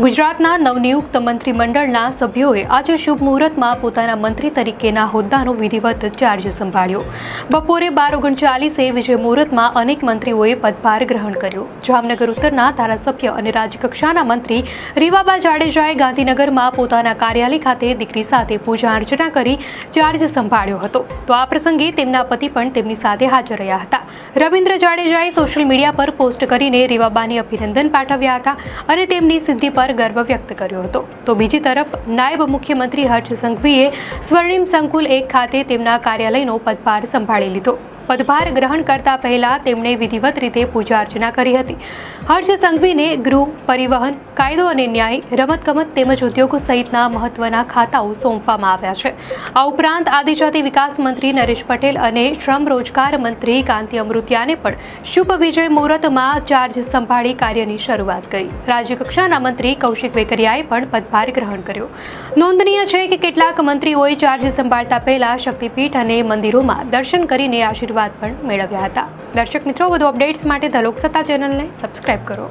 ગુજરાતના નવનિયુક્ત મંત્રીમંડળના સભ્યોએ આજે શુભ મુહૂર્તમાં પોતાના મંત્રી તરીકેના હોદ્દાનો વિધિવત ચાર્જ સંભાળ્યો। બપોરે 12:39 વિજય મુહૂર્તમાં અનેક મંત્રીઓએ પદભાર ગ્રહણ કર્યો। જામનગર ઉત્તરના ધારાસભ્ય અને રાજ્યકક્ષાના મંત્રી રીવાબા જાડેજાએ ગાંધીનગરમાં પોતાના કાર્યાલય ખાતે દીકરી સાથે પૂજા અર્ચના કરી ચાર્જ સંભાળ્યો હતો। તો આ પ્રસંગે તેમના પતિ પણ તેમની સાથે હાજર રહ્યા હતા। રવિન્દ્ર જાડેજાએ સોશિયલ મીડિયા પર પોસ્ટ કરીને રીવાબાને અભિનંદન પાઠવ્યા હતા અને તેમની સિદ્ધિ પર ગર્વ વ્યક્ત કર્યો હતો। તો બીજી તરફ નાયબ મુખ્યમંત્રી હર્ષ સંઘવીએ સ્વર્ણિમ સંકુલ 1 ખાતે તેમના કાર્યાલયનો પદભાર સંભાળી લીધો। પદભાર ગ્રહણ કરતા પહેલા તેમણે વિધિવત રીતે પૂજા અર્ચના કરી હતી। હર્ષ સંઘવીને ગૃહ, પરિવહન, કાયદો અને ન્યાય, રમતગમત તેમજ ઉદ્યોગો સહિતના મહત્વના ખાતાઓ સોંપવામાં આવ્યા છે। આ ઉપરાંત આદિજાતિ વિકાસ મંત્રી નરેશ પટેલ અને શ્રમ રોજગાર મંત્રી કાંતિ અમૃતિયાને પણ શુભ વિજય મુહૂર્તમાં ચાર્જ સંભાળી કાર્યની શરૂઆત કરી। રાજ્યકક્ષાના મંત્રી કૌશિક વેકરિયાએ પણ પદભાર ગ્રહણ કર્યો। નોંધનીય છે કે કેટલાક મંત્રીઓએ ચાર્જ સંભાળતા પહેલા શક્તિપીઠ અને મંદિરોમાં દર્શન કરીને આશીર્વાદ પણ મેળવ્યા હતા। દર્શક મિત્રો, વધુ અપડેટ્સ માટે ધ લોકસત્તા ચેનલને સબસ્ક્રાઇબ કરો।